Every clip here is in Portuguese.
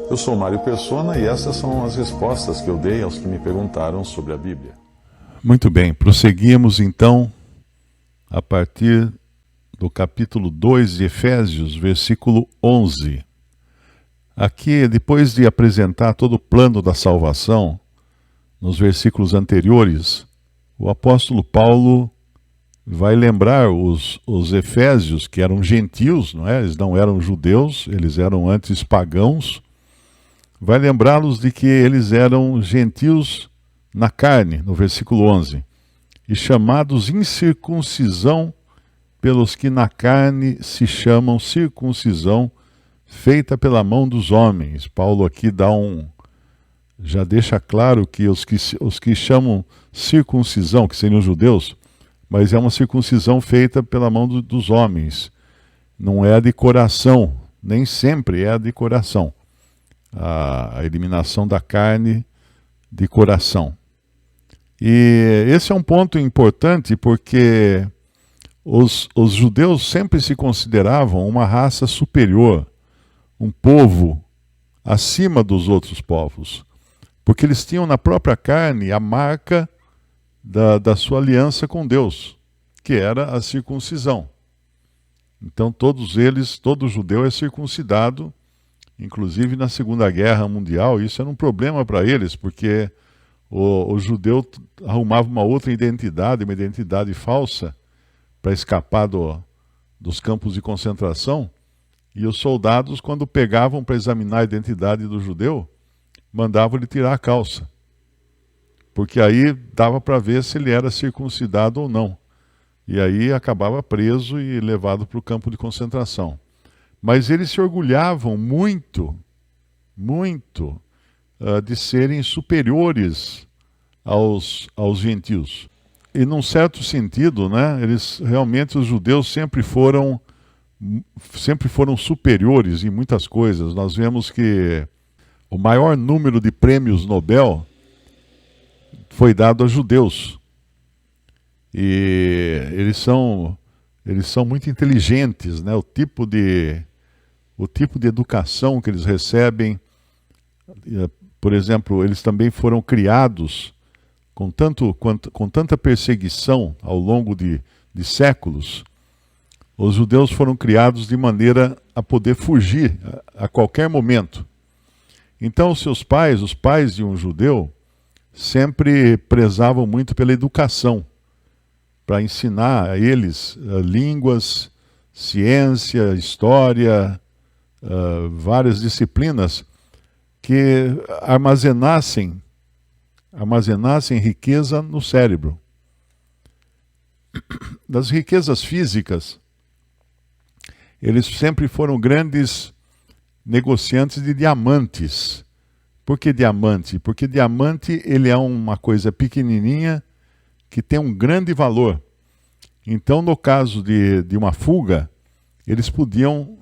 Eu sou Mário Persona e essas são as respostas que eu dei aos que me perguntaram sobre a Bíblia. Muito bem, prosseguimos então a partir do capítulo 2 de Efésios, versículo 11. Aqui, depois de apresentar todo o plano da salvação, nos versículos anteriores, o apóstolo Paulo vai lembrar os efésios, que eram gentios, não é? Eles não eram judeus, eles eram antes pagãos. Vai lembrá-los de que eles eram gentios na carne, no versículo 11, e chamados incircuncisão pelos que na carne se chamam circuncisão feita pela mão dos homens. Paulo aqui já deixa claro que os que chamam circuncisão, que seriam judeus, mas é uma circuncisão feita pela mão dos homens. Não é a de coração, nem sempre é a de coração. A eliminação da carne de coração. E esse é um ponto importante porque os judeus sempre se consideravam uma raça superior, um povo acima dos outros povos, porque eles tinham na própria carne a marca da sua aliança com Deus, que era a circuncisão. Então todo judeu é circuncidado, inclusive na Segunda Guerra Mundial. Isso era um problema para eles, porque o judeu arrumava uma outra identidade, uma identidade falsa, para escapar dos campos de concentração, e os soldados, quando pegavam para examinar a identidade do judeu, mandavam ele tirar a calça, porque aí dava para ver se ele era circuncidado ou não, e aí acabava preso e levado para o campo de concentração. Mas eles se orgulhavam muito de serem superiores aos gentios. E num certo sentido, né, os judeus sempre foram superiores em muitas coisas. Nós vemos que o maior número de prêmios Nobel foi dado a judeus. E eles são muito inteligentes, né? O tipo de educação que eles recebem. Por exemplo, eles também foram criados com tanta perseguição ao longo de séculos. Os judeus foram criados de maneira a poder fugir a qualquer momento. Então os pais de um judeu, sempre prezavam muito pela educação, para ensinar a eles línguas, ciência, história, várias disciplinas que armazenassem riqueza no cérebro. Das riquezas físicas, eles sempre foram grandes negociantes de diamantes. Por que diamante? Porque diamante ele é uma coisa pequenininha que tem um grande valor. Então, no caso de uma fuga, eles podiam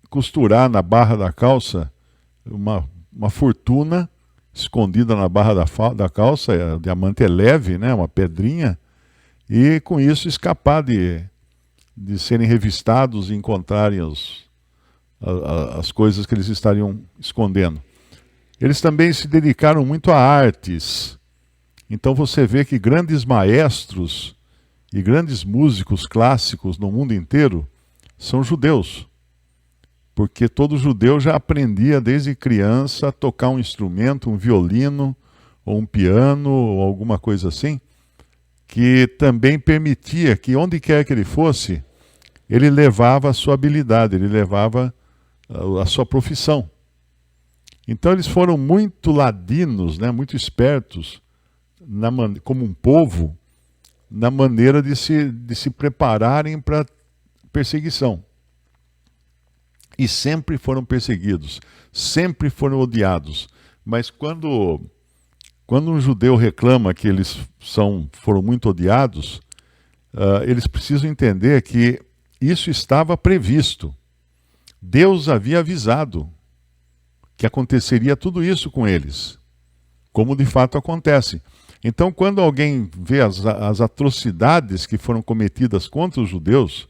costurar na barra da calça uma fortuna escondida na barra da calça. O diamante é leve, né? Uma pedrinha, e com isso escapar de serem revistados e encontrarem as coisas que eles estariam escondendo. Eles também se dedicaram muito a artes. Então você vê que grandes maestros e grandes músicos clássicos no mundo inteiro são judeus. Porque todo judeu já aprendia desde criança a tocar um instrumento, um violino, ou um piano, ou alguma coisa assim, que também permitia que onde quer que ele fosse, ele levava a sua habilidade, ele levava a sua profissão. Então eles foram muito ladinos, né, muito espertos, como um povo, na maneira de se prepararem para perseguição. E sempre foram perseguidos, sempre foram odiados. Mas quando um judeu reclama que eles foram muito odiados, eles precisam entender que isso estava previsto. Deus havia avisado que aconteceria tudo isso com eles, como de fato acontece. Então, quando alguém vê as atrocidades que foram cometidas contra os judeus,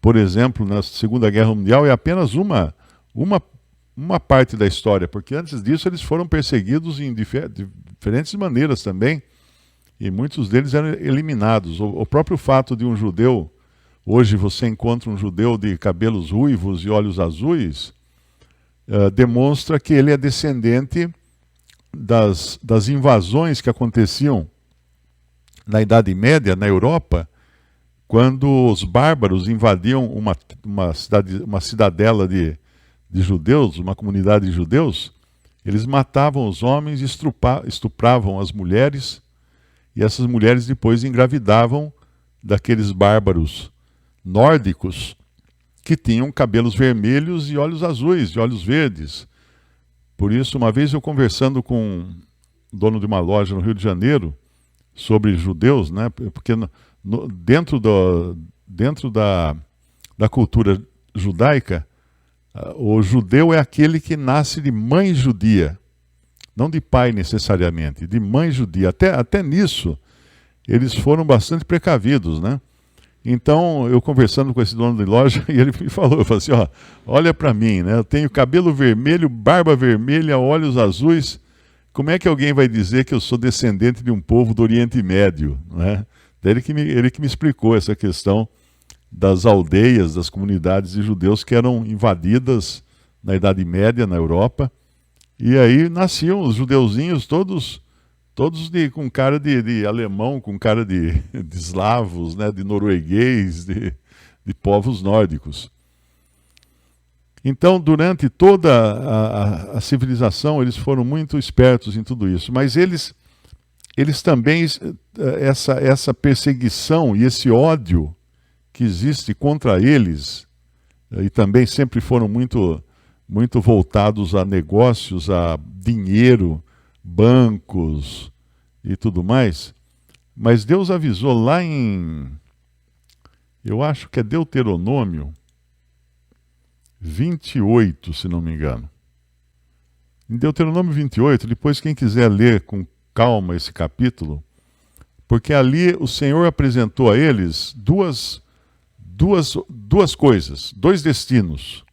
por exemplo, na Segunda Guerra Mundial, é apenas uma uma, uma parte da história, porque antes disso eles foram perseguidos em diferentes maneiras também, e muitos deles eram eliminados. O próprio fato de um judeu, hoje você encontra um judeu de cabelos ruivos e olhos azuis, demonstra que ele é descendente das invasões que aconteciam na Idade Média, na Europa, quando os bárbaros invadiam uma cidadela de judeus, uma comunidade de judeus. Eles matavam os homens, estupravam as mulheres, e essas mulheres depois engravidavam daqueles bárbaros nórdicos que tinham cabelos vermelhos e olhos azuis, e olhos verdes. Por isso, uma vez eu conversando com o dono de uma loja no Rio de Janeiro sobre judeus, né? Porque dentro da cultura judaica, o judeu é aquele que nasce de mãe judia, não de pai necessariamente, de mãe judia. Até nisso, eles foram bastante precavidos, né? Então, eu conversando com esse dono de loja, e ele me falou, eu falei assim, ó, olha para mim, né? Eu tenho cabelo vermelho, barba vermelha, olhos azuis. Como é que alguém vai dizer que eu sou descendente de um povo do Oriente Médio, né? Daí ele que me explicou essa questão das aldeias, das comunidades de judeus que eram invadidas na Idade Média, na Europa. E aí nasciam os judeuzinhos todos com cara de alemão, com cara de eslavos, né, de norueguês, de povos nórdicos. Então, durante toda a civilização, eles foram muito espertos em tudo isso. Mas eles também, essa perseguição e esse ódio que existe contra eles, e também sempre foram muito voltados a negócios, a dinheiro, bancos e tudo mais. Mas Deus avisou lá eu acho que é Deuteronômio 28, se não me engano. Em Deuteronômio 28, depois quem quiser ler com calma esse capítulo, porque ali o Senhor apresentou a eles duas coisas, dois destinos.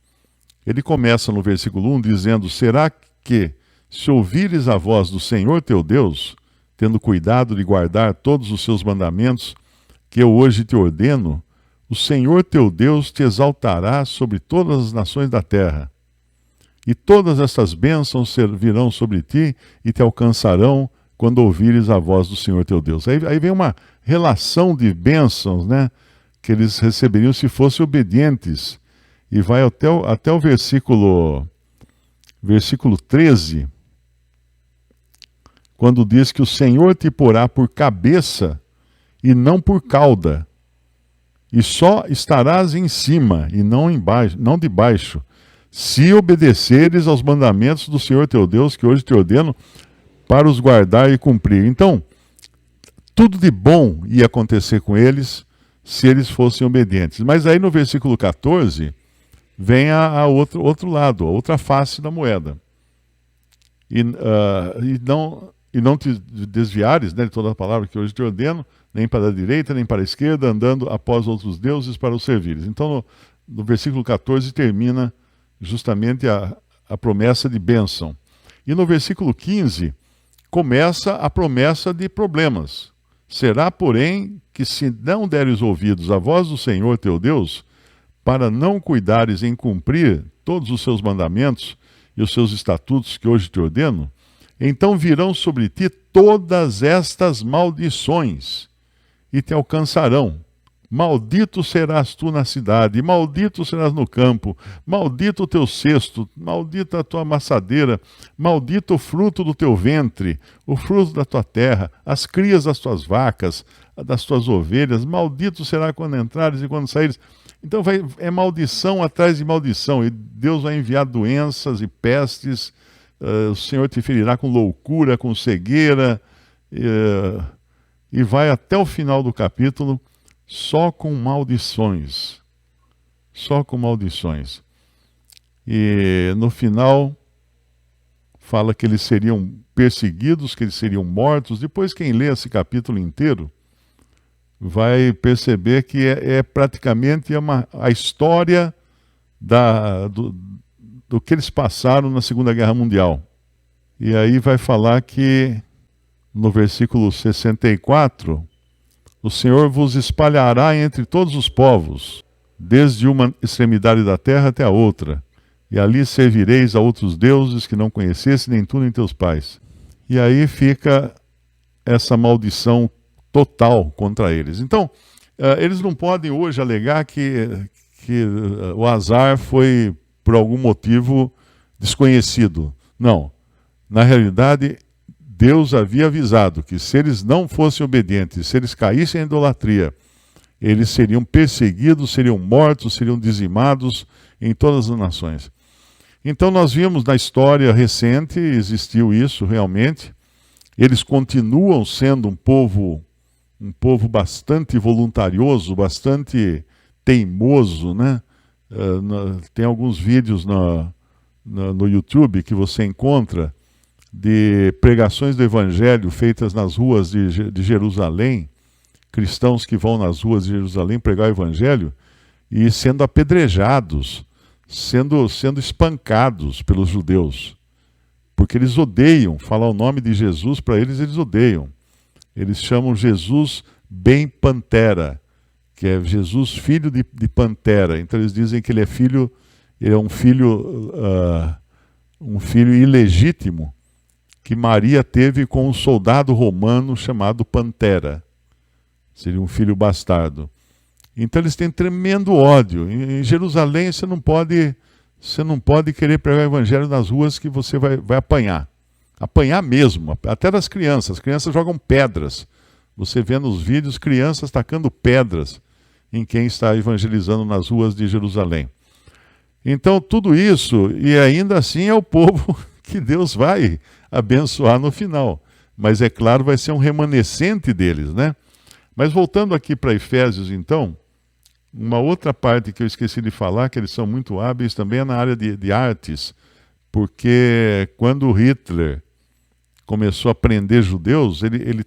Ele começa no versículo 1 dizendo: será que, se ouvires a voz do Senhor teu Deus, tendo cuidado de guardar todos os seus mandamentos que eu hoje te ordeno, o Senhor teu Deus te exaltará sobre todas as nações da terra. E todas estas bênçãos virão sobre ti e te alcançarão quando ouvires a voz do Senhor teu Deus. Aí vem uma relação de bênçãos, né, que eles receberiam se fossem obedientes. E vai até o versículo 13, quando diz que o Senhor te porá por cabeça e não por cauda, e só estarás em cima e não debaixo, se obedeceres aos mandamentos do Senhor teu Deus, que hoje te ordeno, para os guardar e cumprir. Então, tudo de bom ia acontecer com eles se eles fossem obedientes. Mas aí no versículo 14, vem outro lado, a outra face da moeda. E não te desviares, né, de toda a palavra que hoje te ordeno, nem para a direita, nem para a esquerda, andando após outros deuses para os servires. Então, no versículo 14 termina justamente a promessa de bênção. E no versículo 15 começa a promessa de problemas. Será, porém, que se não deres ouvidos à voz do Senhor teu Deus, para não cuidares em cumprir todos os seus mandamentos e os seus estatutos que hoje te ordeno, então virão sobre ti todas estas maldições e te alcançarão. Maldito serás tu na cidade, maldito serás no campo, maldito o teu cesto, maldita a tua amassadeira, maldito o fruto do teu ventre, o fruto da tua terra, as crias das tuas vacas, das tuas ovelhas, maldito será quando entrares e quando saíres. Então é maldição atrás de maldição, e Deus vai enviar doenças e pestes, o Senhor te ferirá com loucura, com cegueira, e vai até o final do capítulo só com maldições. Só com maldições. E no final fala que eles seriam perseguidos, que eles seriam mortos. Depois quem lê esse capítulo inteiro vai perceber que praticamente a história do que eles passaram na Segunda Guerra Mundial. E aí vai falar que, no versículo 64, o Senhor vos espalhará entre todos os povos, desde uma extremidade da terra até a outra, e ali servireis a outros deuses que não conhecesse nem tu nem teus pais. E aí fica essa maldição total contra eles. Então, eles não podem hoje alegar que o azar foi por algum motivo desconhecido. Não. Na realidade, Deus havia avisado que se eles não fossem obedientes, se eles caíssem em idolatria, eles seriam perseguidos, seriam mortos, seriam dizimados em todas as nações. Então nós vimos na história recente, existiu isso realmente. Eles continuam sendo um povo bastante voluntarioso, bastante teimoso, né? Tem alguns vídeos no YouTube que você encontra de pregações do Evangelho feitas nas ruas de Jerusalém, cristãos que vão nas ruas de Jerusalém pregar o Evangelho e sendo apedrejados, sendo espancados pelos judeus, porque eles odeiam falar o nome de Jesus. Para eles odeiam. Eles chamam Jesus Ben Pantera, que é Jesus filho de Pantera. Então eles dizem que ele é um filho ilegítimo que Maria teve com um soldado romano chamado Pantera. Seria um filho bastardo. Então eles têm tremendo ódio. Em Jerusalém você não pode querer pregar o evangelho nas ruas, que você vai apanhar. Apanhar mesmo, até das crianças. As crianças jogam pedras. Você vê nos vídeos crianças tacando pedras em quem está evangelizando nas ruas de Jerusalém. Então tudo isso, e ainda assim é o povo que Deus vai abençoar no final. Mas é claro, vai ser um remanescente deles, né? Mas voltando aqui para Efésios, então, uma outra parte que eu esqueci de falar, que eles são muito hábeis também, é na área de artes, porque quando Hitler começou a prender judeus, ele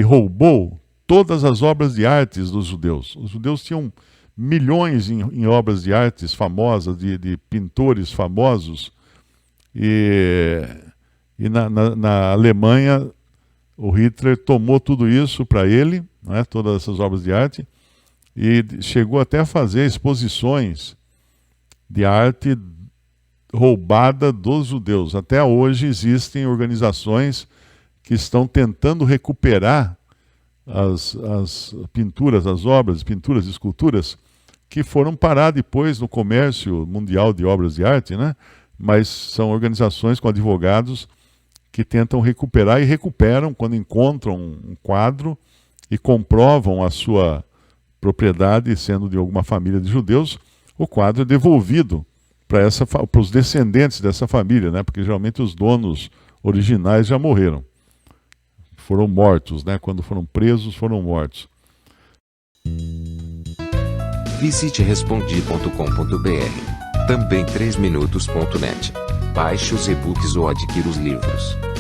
roubou todas as obras de artes dos judeus. Os judeus tinham milhões em obras de artes famosas, de pintores famosos, e na Alemanha o Hitler tomou tudo isso para ele, né, todas essas obras de arte, e chegou até a fazer exposições de arte roubada dos judeus. Até hoje existem organizações que estão tentando recuperar as pinturas, as obras, pinturas e esculturas que foram parar depois no comércio mundial de obras de arte, né? Mas são organizações com advogados que tentam recuperar e recuperam quando encontram um quadro e comprovam a sua propriedade, sendo de alguma família de judeus. O quadro é devolvido para os descendentes dessa família, né? Porque geralmente os donos originais já morreram. Foram mortos, né? Quando foram presos, foram mortos. Visite respondi.com.br. Também 3minutos.net. Baixe os e-books ou adquira os livros.